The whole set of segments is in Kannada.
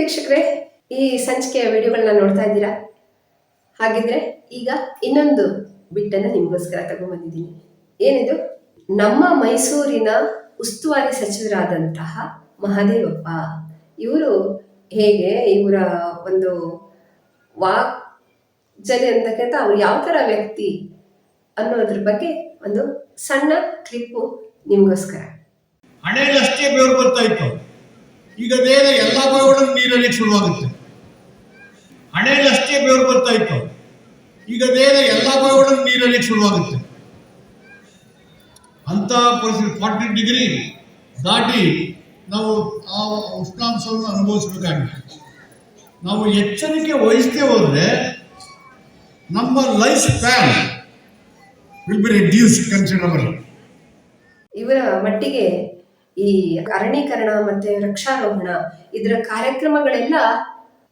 ವೀಕ್ಷಕರೇ, ಈ ಸಂಚಿಕೆಯ ವಿಡಿಯೋಗಳನ್ನ ನೋಡ್ತಾ ಇದ್ದೀರಾ? ಹಾಗಿದ್ರೆ ಈಗ ಇನ್ನೊಂದು ಬಿಟ್ಟನ್ನು ನಿಮಗೋಸ್ಕರ ತಗೊಂಡ್ಬಂದಿದ್ದೀನಿ. ಏನಿದು? ನಮ್ಮ ಮೈಸೂರಿನ ಉಸ್ತುವಾರಿ ಸಚಿವರಾದಂತಹ ಮಹದೇವಪ್ಪ ಇವರು ಹೇಗೆ, ಇವರ ಒಂದು ವಾಗ್ಜಲೆ ಅಂತಕ್ಕಂಥ ಅವ್ರು ಯಾವ ಥರ ವ್ಯಕ್ತಿ ಅನ್ನೋದ್ರ ಬಗ್ಗೆ ಒಂದು ಸಣ್ಣ ಕ್ಲಿಪ್ಪು ನಿಮಗೋಸ್ಕರ. ಹಣೆಯಲ್ಲಷ್ಟೇ ಬೆವರು ಬರ್ತಾ ಇತ್ತು, ಈಗ ಬೇರೆ ಎಲ್ಲ ಭಾಗಗಳು ನೀರಲ್ಲಿ ಶುರುವಾಗುತ್ತೆ. ಹಣೆಯಲ್ಲಷ್ಟೇ ಬೆವರು ಬರ್ತಾ ಇತ್ತು, ಈಗ ಬೇರೆ ಎಲ್ಲ ಭಾಗಗಳು ನೀರಲ್ಲಿ ಶುರುವಾಗುತ್ತೆ. ಅಂತ ಪರಿಸ್ಥಿತಿ 40 ಡಿಗ್ರಿ ದಾಟಿ ನಾವು ಆ ಉಷ್ಣಾಂಶವನ್ನು ಅನುಭವಿಸಬೇಕಾಗಿದೆ. ನಾವು ಎಚ್ಚರಿಕೆ ವಹಿಸದೆ ಹೋದರೆ ನಮ್ಮ life span will be reduced considerable. ಇವರ ಮಟ್ಟಿಗೆ ಈ ಅರಣ್ಯೀಕರಣ ಮತ್ತೆ ವೃಕ್ಷಾರೋಹಣ ಇದರ ಕಾರ್ಯಕ್ರಮಗಳೆಲ್ಲ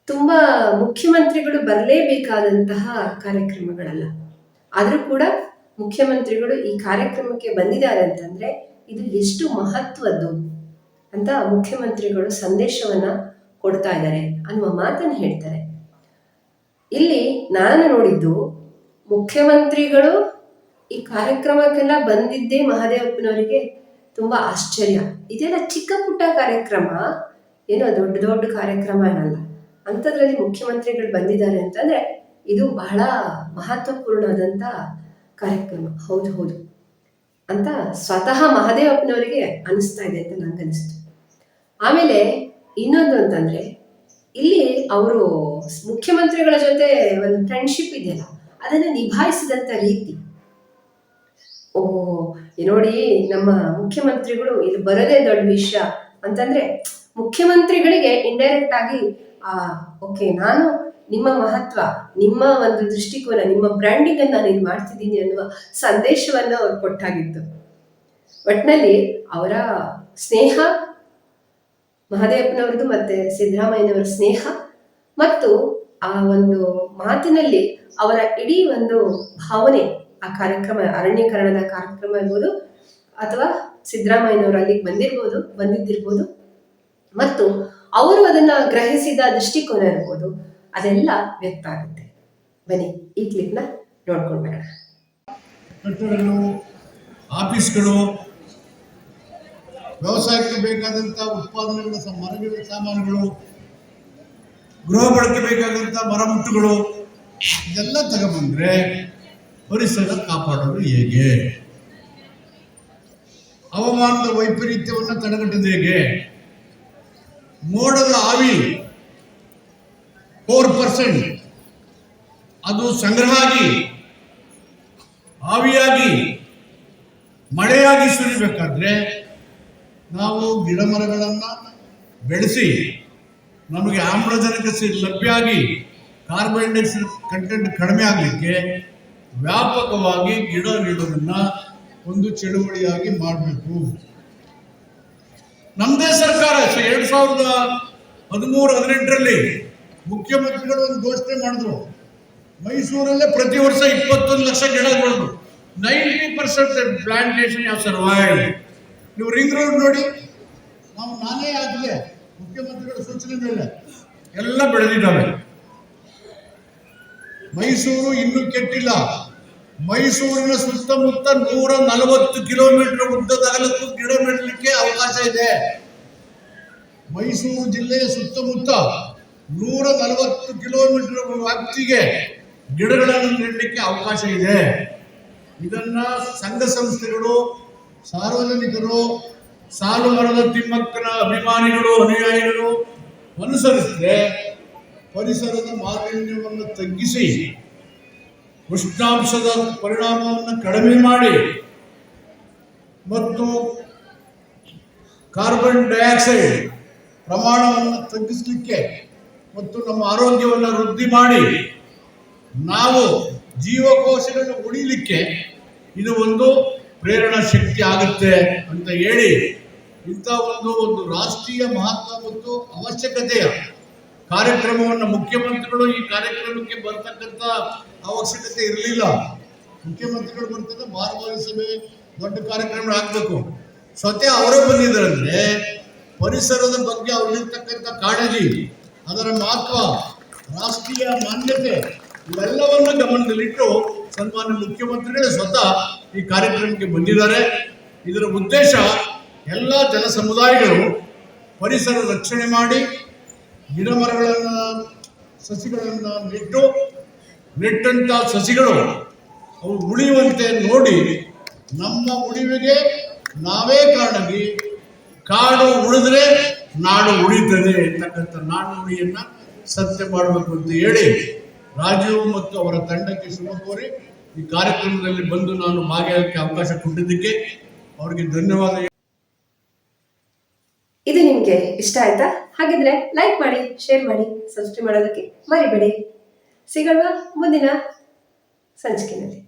ತುಂಬಾ ಮುಖ್ಯಮಂತ್ರಿಗಳು ಬರಲೇಬೇಕಾದಂತಹ ಕಾರ್ಯಕ್ರಮಗಳಲ್ಲ. ಆದರೂ ಕೂಡ ಮುಖ್ಯಮಂತ್ರಿಗಳು ಈ ಕಾರ್ಯಕ್ರಮಕ್ಕೆ ಬಂದಿದ್ದಾರೆ ಅಂತಂದ್ರೆ ಇದು ಎಷ್ಟು ಮಹತ್ವದ್ದು ಅಂತ ಮುಖ್ಯಮಂತ್ರಿಗಳು ಸಂದೇಶವನ್ನ ಕೊಡ್ತಾ ಇದ್ದಾರೆ ಅನ್ನುವ ಮಾತನ್ನು ಹೇಳ್ತಾರೆ. ಇಲ್ಲಿ ನಾನು ನೋಡಿದ್ದು, ಮುಖ್ಯಮಂತ್ರಿಗಳು ಈ ಕಾರ್ಯಕ್ರಮಕ್ಕೆಲ್ಲ ಬಂದಿದ್ದೇ ಮಹದೇವಪ್ಪನವರಿಗೆ ತುಂಬಾ ಆಶ್ಚರ್ಯ. ಇದೆಲ್ಲ ಚಿಕ್ಕ ಪುಟ್ಟ ಕಾರ್ಯಕ್ರಮ, ಏನೋ ದೊಡ್ಡ ದೊಡ್ಡ ಕಾರ್ಯಕ್ರಮ ಏನಲ್ಲ. ಅಂಥದ್ರಲ್ಲಿ ಮುಖ್ಯಮಂತ್ರಿಗಳು ಬಂದಿದ್ದಾರೆ ಅಂತಂದ್ರೆ ಇದು ಬಹಳ ಮಹತ್ವಪೂರ್ಣವಾದಂಥ ಕಾರ್ಯಕ್ರಮ. ಹೌದು ಹೌದು ಅಂತ ಸ್ವತಃ ಮಹದೇವಪ್ಪನವರಿಗೆ ಅನಿಸ್ತಾ ಇದೆ ಅಂತ ನನಗನ್ನಿಸ್ತು. ಆಮೇಲೆ ಇನ್ನೊಂದು ಅಂತಂದ್ರೆ, ಇಲ್ಲಿ ಅವರು ಮುಖ್ಯಮಂತ್ರಿಗಳ ಜೊತೆ ಒಂದು ಫ್ರೆಂಡ್ಶಿಪ್ ಇದೆಯಲ್ಲ, ಅದನ್ನು ನಿಭಾಯಿಸಿದಂಥ ರೀತಿ. ನೋಡಿ, ನಮ್ಮ ಮುಖ್ಯಮಂತ್ರಿಗಳು ಇಲ್ಲಿ ಬರೋದೇ ದೊಡ್ಡ ವಿಷಯ ಅಂತಂದ್ರೆ ಮುಖ್ಯಮಂತ್ರಿಗಳಿಗೆ ಇಂಡೈರೆಕ್ಟ್ ಆಗಿ ಓಕೆ, ನಾನು ನಿಮ್ಮ ಮಹತ್ವ, ನಿಮ್ಮ ಒಂದು ದೃಷ್ಟಿಕೋನ, ನಿಮ್ಮ ಬ್ರ್ಯಾಂಡಿಂಗ್ ಅನ್ನು ನಾನು ಇದು ಮಾಡ್ತಿದ್ದೀನಿ ಅನ್ನುವ ಸಂದೇಶವನ್ನು ಅವ್ರು ಕೊಟ್ಟಾಗಿತ್ತು. ಒಟ್ಟಿನಲ್ಲಿ ಅವರ ಸ್ನೇಹ, ಮಹದೇವಪ್ಪನವ್ರದ್ದು ಮತ್ತೆ ಸಿದ್ದರಾಮಯ್ಯನವರ ಸ್ನೇಹ ಮತ್ತು ಆ ಒಂದು ಮಾತಿನಲ್ಲಿ ಅವರ ಇಡೀ ಒಂದು ಭಾವನೆ, ಆ ಕಾರ್ಯಕ್ರಮ, ಅರಣ್ಯೀಕರಣದ ಕಾರ್ಯಕ್ರಮ ಇರ್ಬೋದು ಅಥವಾ ಸಿದ್ದರಾಮಯ್ಯನವರು ಅಲ್ಲಿಗೆ ಬಂದಿದ್ದಿರ್ಬೋದು ಮತ್ತು ಅವರು ಅದನ್ನ ಗ್ರಹಿಸಿದ ದೃಷ್ಟಿಕೋನ ಇರ್ಬೋದು, ಅದೆಲ್ಲ ವ್ಯಕ್ತ ಆಗುತ್ತೆ. ಬನ್ನಿ ಈ ಕ್ಲಿಪ್ನ ನೋಡ್ಕೊಂಡು ಬರೋಣ. ಕಟ್ಟಡಗಳು, ಆಫೀಸ್ಗಳು, ವ್ಯವಸಾಯಕ್ಕೆ ಬೇಕಾದಂಥ ಉತ್ಪಾದನೆಗಳ ಮರಗಿಡ ಸಾಮಾನುಗಳು, ಗೃಹ ಬಳಕೆ ಬೇಕಾದಂಥ ಮರಮುಟ್ಟುಗಳು, ಇದೆಲ್ಲ ತಗೊಂಡ್ಬಂದ್ರೆ ಪರಿಸರ ಕಾಪಾಡೋದು ಹೇಗೆ? ಹವಾಮಾನದ ವೈಪರೀತ್ಯವನ್ನು ತಡೆಗಟ್ಟೋದು ಹೇಗೆ? ಮೋಡದ ಆವಿ 4% ಅದು ಸಂಗ್ರಹ ಆಗಿ ಆವಿಯಾಗಿ ಮಳೆಯಾಗಿ ಸುರಿಬೇಕಾದ್ರೆ ನಾವು ಗಿಡ ಮರಗಳನ್ನು ಬೆಳೆಸಿ ನಮಗೆ ಆಮ್ಲಜನಕ ಲಭ್ಯ ಆಗಿ ಕಾರ್ಬನ್ ಡೈಆಕ್ಸೈಡ್ ಕಂಟೆಂಟ್ ಕಡಿಮೆ ಆಗಲಿಕ್ಕೆ ವ್ಯಾಪಕವಾಗಿ ಗಿಡ ನೆಡುವುದನ್ನು ಒಂದು ಚಳುವಳಿಯಾಗಿ ಮಾಡಬೇಕು. ನಮ್ಮದೇ ಸರ್ಕಾರ 2013-18ರಲ್ಲಿ ಮುಖ್ಯಮಂತ್ರಿಗಳು ಒಂದು ಘೋಷಣೆ ಮಾಡಿದ್ರು. ಮೈಸೂರಲ್ಲೇ ಪ್ರತಿ ವರ್ಷ 21 ಲಕ್ಷ ಗಿಡಗಳು, 90% ಪ್ಲಾಂಟೇಶನ್ ಯಾವ ಸರ್ವೈವ್. ನೀವು ರಿಂಗ್ ರೋಡ್ ನೋಡಿ, ನಾನೇ ಆಗಲೇ ಮುಖ್ಯಮಂತ್ರಿಗಳ ಸೂಚನೆ ಮೇಲೆ ಎಲ್ಲ ಬೆಳೆದಿದ್ದಾವೆ. ಮೈಸೂರು ಇನ್ನೂ ಕೆಟ್ಟಿಲ್ಲ. ಮೈಸೂರಿನ ಸುತ್ತಮುತ್ತ 140 ಕಿಲೋಮೀಟರ್ ಉದ್ದದ ಅಗಲಕ್ಕೂ ಗಿಡ ನೆಡಲಿಕ್ಕೆ ಅವಕಾಶ ಇದೆ. ಮೈಸೂರು ಜಿಲ್ಲೆಯ ಸುತ್ತಮುತ್ತ 140 ಕಿಲೋಮೀಟರ್ ವ್ಯಾಪ್ತಿಗೆ ಗಿಡಗಳನ್ನು ನೆಡಲಿಕ್ಕೆ ಅವಕಾಶ ಇದೆ. ಇದನ್ನ ಸಂಘ ಸಂಸ್ಥೆಗಳು, ಸಾರ್ವಜನಿಕರು, ಸಾಲು ಮರದ ತಿಮ್ಮಕ್ಕನ ಅಭಿಮಾನಿಗಳು, ಅನುಯಾಯಿಗಳು ಅನುಸರಿಸಿದ್ರೆ ಪರಿಸರದ ಮಾಲಿನ್ಯವನ್ನು ತಗ್ಗಿಸಿ ಉಷ್ಣಾಂಶದ ಪರಿಣಾಮವನ್ನು ಕಡಿಮೆ ಮಾಡಿ ಮತ್ತು ಕಾರ್ಬನ್ ಡೈಆಕ್ಸೈಡ್ ಪ್ರಮಾಣವನ್ನು ತಗ್ಗಿಸಲಿಕ್ಕೆ ಮತ್ತು ನಮ್ಮ ಆರೋಗ್ಯವನ್ನು ವೃದ್ಧಿ ಮಾಡಿ ನಾವು ಜೀವಕೋಶಗಳನ್ನು ಉಳಿಲಿಕ್ಕೆ ಇದು ಒಂದು ಪ್ರೇರಣಾ ಶಕ್ತಿ ಆಗುತ್ತೆ ಅಂತ ಹೇಳಿ, ಇಂಥ ಒಂದು ರಾಷ್ಟ್ರೀಯ ಮಹತ್ವ ಮತ್ತು ಅವಶ್ಯಕತೆಯ ಕಾರ್ಯಕ್ರಮವನ್ನು ಮುಖ್ಯಮಂತ್ರಿಗಳು ಈ ಕಾರ್ಯಕ್ರಮಕ್ಕೆ ಬರ್ತಕ್ಕಂಥ ಅವಶ್ಯಕತೆ ಇರಲಿಲ್ಲ. ಮುಖ್ಯಮಂತ್ರಿಗಳು ಬರ್ತದೆ ಭಾಗವಹಿಸಬೇ ದೊಡ್ಡ ಕಾರ್ಯಕ್ರಮ ಆಗಬೇಕು. ಸ್ವತಃ ಅವರೇ ಬಂದಿದ್ದಾರಂದ್ರೆ ಪರಿಸರದ ಬಗ್ಗೆ ಅವರಿರ್ತಕ್ಕಂಥ ಕಾಳಜಿ, ಅದರ ಮಹತ್ವ, ರಾಷ್ಟ್ರೀಯ ಮಾನ್ಯತೆ ಇವೆಲ್ಲವನ್ನು ಗಮನದಲ್ಲಿಟ್ಟು ಸನ್ಮಾನ್ಯ ಮುಖ್ಯಮಂತ್ರಿಗಳೇ ಸ್ವತಃ ಈ ಕಾರ್ಯಕ್ರಮಕ್ಕೆ ಬಂದಿದ್ದಾರೆ. ಇದರ ಉದ್ದೇಶ ಎಲ್ಲ ಜನ ಸಮುದಾಯಗಳು ಪರಿಸರ ರಕ್ಷಣೆ ಮಾಡಿ ಗಿಡಮರಗಳನ್ನು ಸಸಿಗಳನ್ನು ನೆಟ್ಟಂಥ ಸಸಿಗಳು ಅವು ಉಳಿಯುವಂತೆ ನೋಡಿ ನಮ್ಮ ಉಳಿವಿಗೆ ನಾವೇ ಕಾರಣಗಿ ಕಾಡು ಉಳಿದ್ರೆ ನಾಡು ಉಳಿತದೆ ಅಂತಕ್ಕಂಥ ನಾಡು ನುಡಿಯನ್ನು ಸತ್ಯ ಮಾಡಬೇಕು ಅಂತ ಹೇಳಿ ರಾಜೀವ್ ಮತ್ತು ಅವರ ತಂಡಕ್ಕೆ ಶುಭ ಕೋರಿ ಈ ಕಾರ್ಯಕ್ರಮದಲ್ಲಿ ಬಂದು ನಾನು ಭಾಗಿಯಾಗಕ್ಕೆ ಅವಕಾಶ ಕೊಟ್ಟಿದ್ದಕ್ಕೆ ಅವರಿಗೆ ಧನ್ಯವಾದ. ಇದು ನಿಮಗೆ ಇಷ್ಟ ಆಯ್ತಾ? ಹಾಗಿದ್ರೆ ಲೈಕ್ ಮಾಡಿ, ಶೇರ್ ಮಾಡಿ, ಸಬ್ಸ್ಕ್ರೈಬ್ ಮಾಡೋದಕ್ಕೆ ಮರಿಬೇಡಿ. ಸಿಗೋಣ ಮುಂದಿನ ಸಂಚಿಕೆಯಲ್ಲಿ.